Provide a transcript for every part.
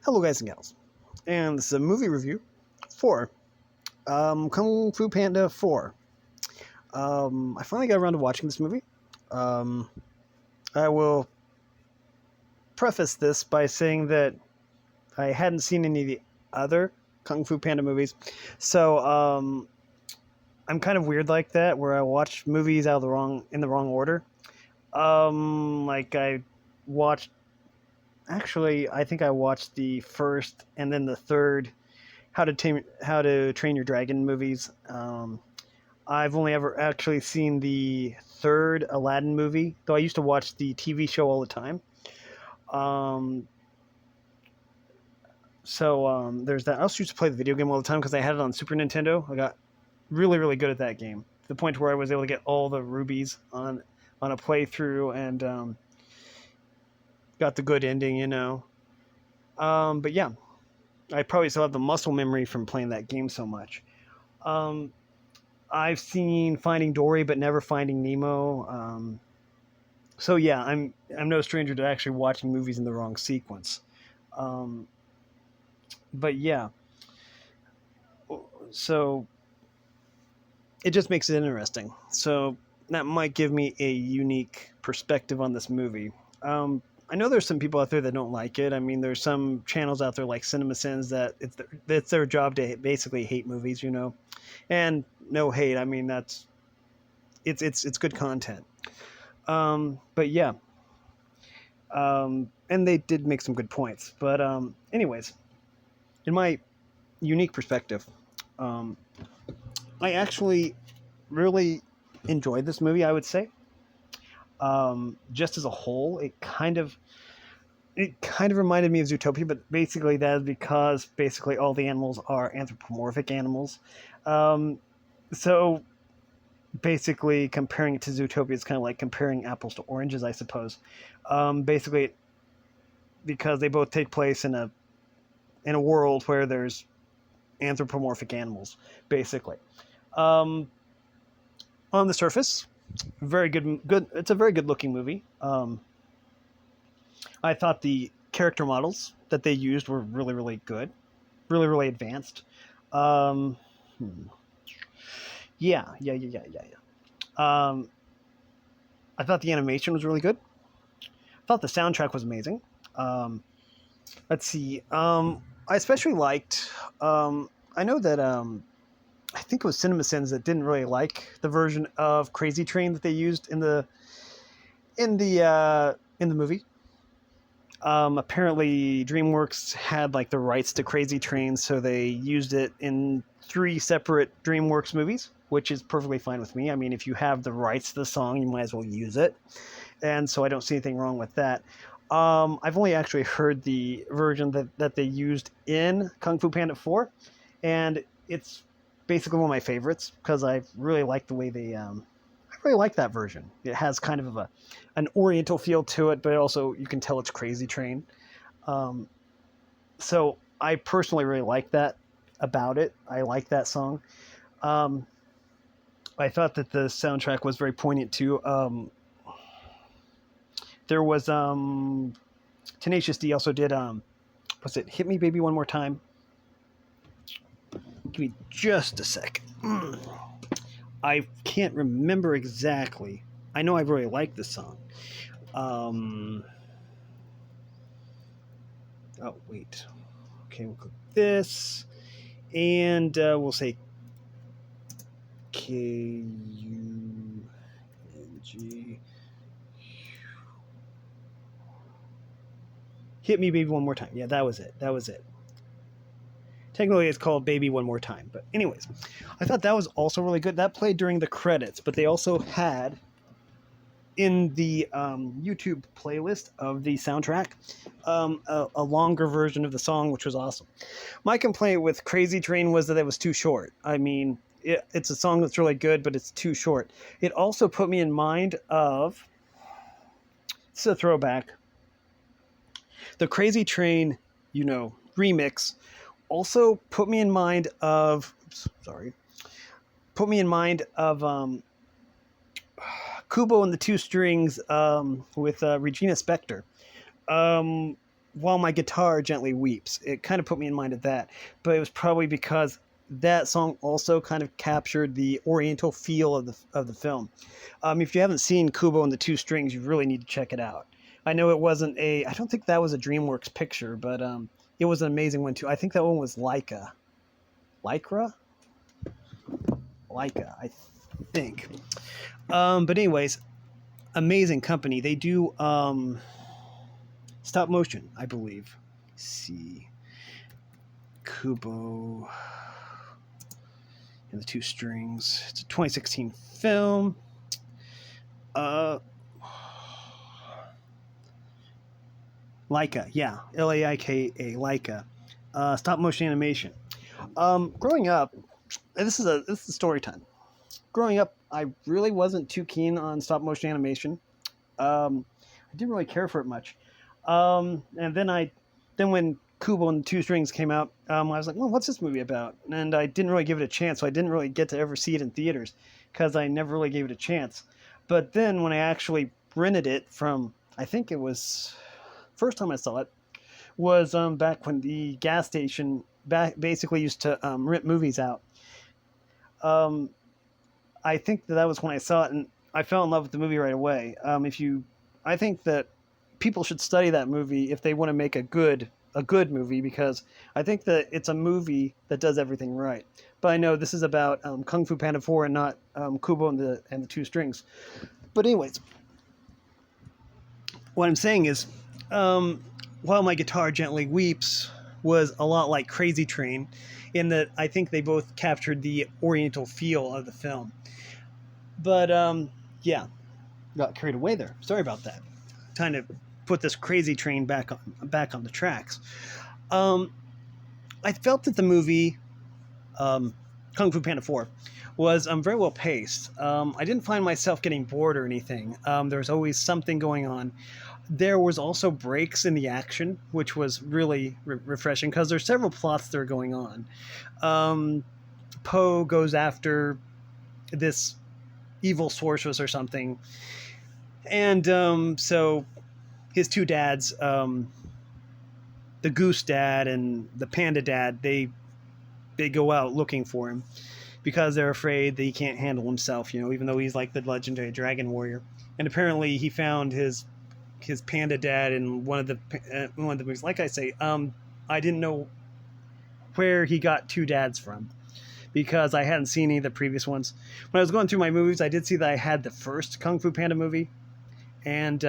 Hello, guys and gals, and this is a movie review for Kung Fu Panda 4. I finally got around to watching this movie. Um, I will preface this by saying that I hadn't seen any of the other Kung Fu Panda movies, so I'm kind of weird like that, where I watch movies in the wrong order. Like I watched. Actually, I think I watched the first and then the third How to Train Your Dragon movies. I've only ever actually seen the third Aladdin movie, though I used to watch the TV show all the time. Um, there's that. I also used to play the video game all the time because I had it on Super Nintendo. I got really, really good at that game, to the point where I was able to get all the rubies on a playthrough and got the good ending. But yeah, I probably still have the muscle memory from playing that game so much. Um, I've seen Finding Dory, but never Finding Nemo. So yeah, I'm no stranger to actually watching movies in the wrong sequence. Um, but yeah, so it just makes it interesting. So that might give me a unique perspective on this movie. I know there's some people out there that don't like it. I mean, there's some channels out there like CinemaSins that it's their job to basically hate movies. And no hate. I mean, it's good content. But yeah, and they did make some good points. But anyways, in my unique perspective, um, I actually really enjoyed this movie. I would say, just as a whole, it kind of reminded me of Zootopia, but basically that is because basically all the animals are anthropomorphic animals. Um, so basically comparing it to Zootopia is kind of like comparing apples to oranges, I suppose. Basically, because they both take place in a world where there's anthropomorphic animals, basically. Um, on the surface, very good. Good. It's a very good looking movie. I thought the character models that they used were really, really good, really, really advanced. Um, hmm. Yeah. I thought the animation was really good. I thought the soundtrack was amazing. Um, let's see. I especially liked. I know that I think it was CinemaSins that didn't really like the version of Crazy Train that they used in the movie. Apparently, DreamWorks had like the rights to Crazy Train, so they used it in 3 separate DreamWorks movies, which is perfectly fine with me. I mean, if you have the rights to the song, you might as well use it, and so I don't see anything wrong with that. I've only actually heard the version that they used in Kung Fu Panda 4, and it's basically one of my favorites because I really like the way I really like that version. It has kind of an Oriental feel to it, but also you can tell it's Crazy Train. Um, so I personally really like that about it. I like that song. Um, I thought that the soundtrack was very poignant too. There was Tenacious D also did was it Hit Me Baby One More Time? Give me just a sec. I can't remember exactly. I know I really like this song. Um, oh wait. Okay, we'll click this, and we'll say Kung. Hit Me Baby One More Time. Yeah, that was it. That was it. Technically, it's called Baby One More Time. But anyways, I thought that was also really good. That played during the credits, but they also had in the YouTube playlist of the soundtrack a longer version of the song, which was awesome. My complaint with Crazy Train was that it was too short. I mean, it's a song that's really good, but it's too short. It also put me in mind of, this is a throwback, the Crazy Train, remix also put me in mind of, put me in mind of Kubo and the Two Strings with Regina Spektor. While My Guitar Gently Weeps. It kind of put me in mind of that, but it was probably because that song also kind of captured the Oriental feel of the film. If you haven't seen Kubo and the Two Strings, you really need to check it out. I know it wasn't a. I don't think that was a DreamWorks picture, but it was an amazing one too. I think that one was Leica. Lycra? Leica, I think. But anyways, amazing company. They do stop motion, I believe. Let's see, Kubo and the Two Strings. It's a 2016 film. Leica, yeah, Laika, Leica. Stop motion animation. Growing up, this is story time. Growing up, I really wasn't too keen on stop motion animation. I didn't really care for it much. And then when Kubo and the Two Strings came out, I was like, well, what's this movie about? And I didn't really give it a chance, so I didn't really get to ever see it in theaters because I never really gave it a chance. But then when I actually rented it from, I think it was, first time I saw it, was back when the gas station basically used to rent movies out. I think that was when I saw it, and I fell in love with the movie right away. I think that people should study that movie if they want to make a good movie, because I think that it's a movie that does everything right. But I know this is about Kung Fu Panda 4 and not Kubo and the Two Strings. But anyways, what I'm saying is, While My Guitar Gently Weeps was a lot like Crazy Train, in that I think they both captured the Oriental feel of the film. But yeah, got carried away there. Sorry about that. Trying to put this Crazy Train back on the tracks. I felt that the movie Kung Fu Panda 4 was very well paced. I didn't find myself getting bored or anything. There was always something going on. There was also breaks in the action, which was really refreshing because there's several plots that are going on. Poe goes after this evil sorceress or something, and so his two dads, the Goose Dad and the Panda Dad, they go out looking for him because they're afraid that he can't handle himself, even though he's like the legendary dragon warrior. And apparently he found his Panda Dad in one of the movies. Like I say, I didn't know where he got two dads from because I hadn't seen any of the previous ones. When I was going through my movies, I did see that I had the first Kung Fu Panda movie, and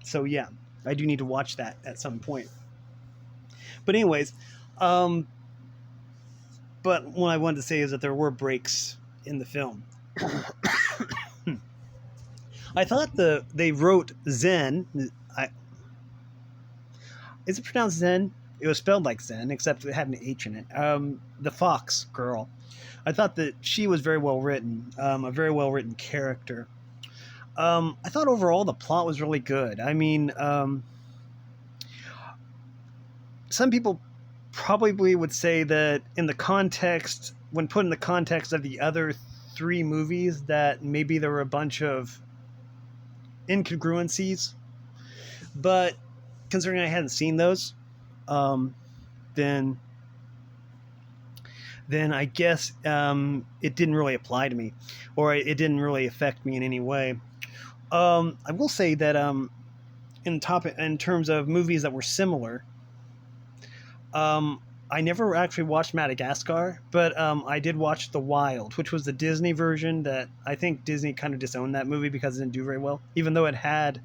so yeah, I do need to watch that at some point. But anyways, but what I wanted to say is that there were breaks in the film. I thought they wrote Zen. Is it pronounced Zen? It was spelled like Zen, except it had an H in it. The fox girl. I thought that she was very well written, a very well written character. I thought overall the plot was really good. I mean, some people probably would say that when put in the context of the other three movies, that maybe there were a bunch of incongruencies. But considering I hadn't seen those, then I guess it didn't really apply to me, or it didn't really affect me in any way. I will say that in terms of movies that were similar, I never actually watched Madagascar, but I did watch The Wild, which was the Disney version. That I think Disney kind of disowned that movie because it didn't do very well, even though it had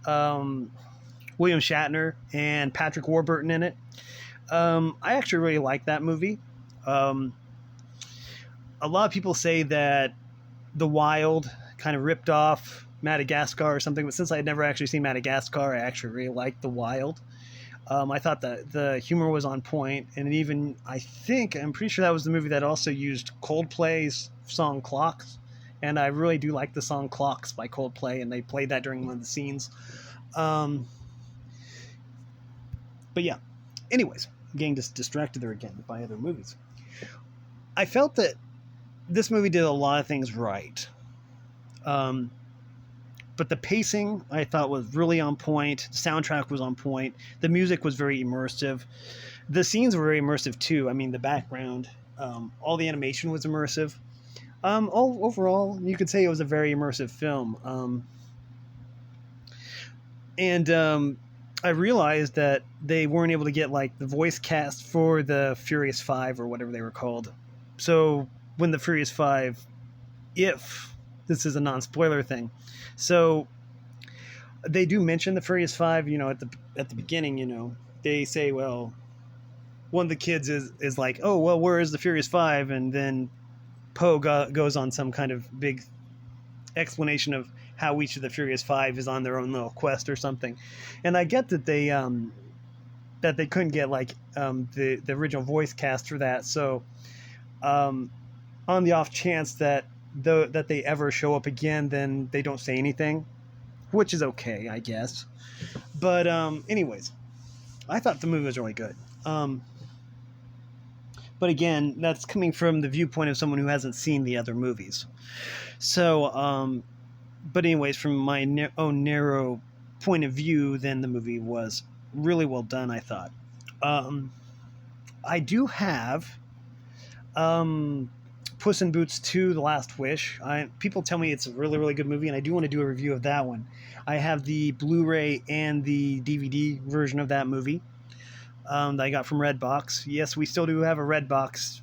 William Shatner and Patrick Warburton in it. I actually really liked that movie. A lot of people say that The Wild kind of ripped off Madagascar or something, but since I had never actually seen Madagascar, I actually really liked The Wild. I thought that the humor was on point, and even I'm pretty sure that was the movie that also used Coldplay's song Clocks, and I really do like the song Clocks by Coldplay, and they played that during one of the scenes. But yeah, anyways, I'm getting just distracted there again by other movies. I felt that this movie did a lot of things right. But the pacing I thought was really on point. The soundtrack was on point. The music was very immersive. The scenes were very immersive too. I mean, the background, all the animation was immersive. All overall, you could say it was a very immersive film. And I realized that they weren't able to get like the voice cast for the Furious Five or whatever they were called. So when the Furious Five, if this is a non-spoiler thing, so they do mention the Furious Five. At the beginning, they say, well, one of the kids is like, oh well, where is the Furious Five? And then Poe goes on some kind of big explanation of how each of the Furious Five is on their own little quest or something. And I get that they couldn't get like the original voice cast for that. So on the off chance that they ever show up again, then they don't say anything, which is okay, I guess. But anyways, I thought the movie was really good. But again, that's coming from the viewpoint of someone who hasn't seen the other movies. So, but anyways, from my own narrow point of view, then the movie was really well done, I thought. I do have Puss in Boots 2, The Last Wish. People tell me it's a really, really good movie, and I do want to do a review of that one. I have the Blu-ray and the DVD version of that movie that I got from Redbox. Yes, we still do have a Redbox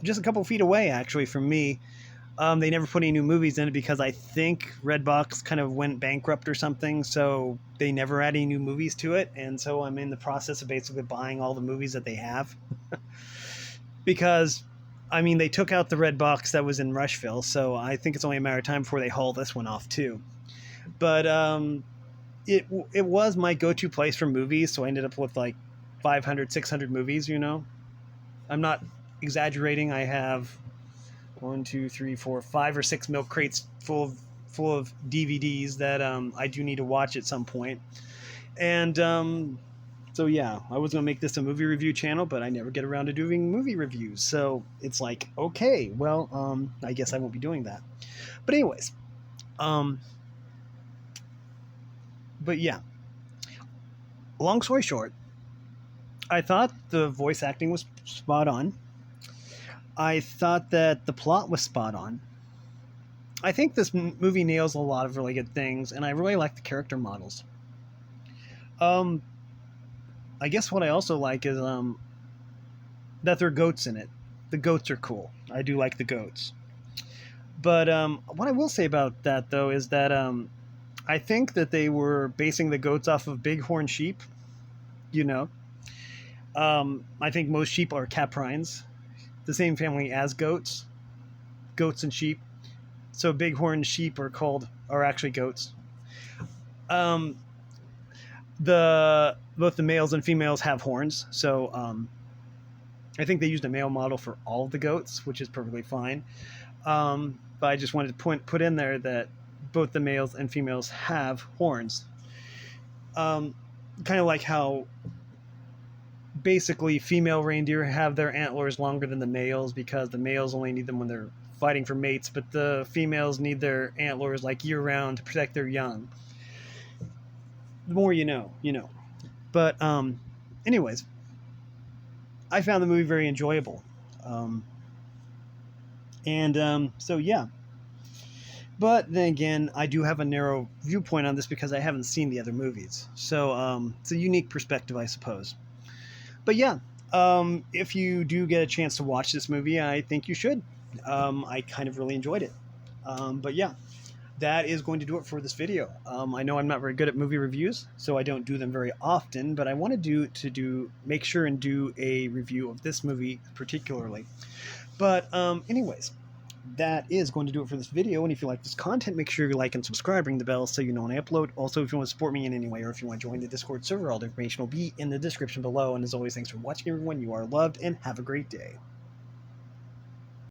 just a couple feet away, actually, from me. They never put any new movies in it because I think Redbox kind of went bankrupt or something, so they never add any new movies to it, and so I'm in the process of basically buying all the movies that they have. Because, I mean, they took out the Redbox that was in Rushville, so I think it's only a matter of time before they haul this one off too. But it was my go-to place for movies, so I ended up with like 500, 600 movies, I'm not exaggerating. I have 1, 2, 3, 4, 5 or 6 milk crates full of DVDs that I do need to watch at some point. And so yeah, I was gonna make this a movie review channel, but I never get around to doing movie reviews. So it's like, okay, well, I guess I won't be doing that. But anyways, but yeah, long story short, I thought the voice acting was spot on. I thought that the plot was spot on. I think this movie nails a lot of really good things, and I really like the character models. I guess what I also like is that there are goats in it. The goats are cool. I do like the goats. But what I will say about that, though, is that I think that they were basing the goats off of bighorn sheep. I think most sheep are caprines, the same family as goats and sheep. So bighorn sheep are actually goats. Both the males and females have horns, so I think they used a male model for all of the goats, which is perfectly fine. But I just wanted to put in there that both the males and females have horns. Kind of like how basically female reindeer have their antlers longer than the males because the males only need them when they're fighting for mates, but the females need their antlers like year-round to protect their young. The more you know. But anyways, I found the movie very enjoyable. So yeah. But then again, I do have a narrow viewpoint on this because I haven't seen the other movies. So it's a unique perspective, I suppose. But yeah, if you do get a chance to watch this movie, I think you should. I kind of really enjoyed it. But yeah, that is going to do it for this video. I know I'm not very good at movie reviews, so I don't do them very often, but I want to make sure and do a review of this movie particularly. But anyways, that is going to do it for this video. And if you like this content, make sure you like and subscribe, ring the bell so you know when I upload. Also, if you want to support me in any way, or if you want to join the Discord server, all the information will be in the description below. And as always, thanks for watching, everyone. You are loved, and have a great day.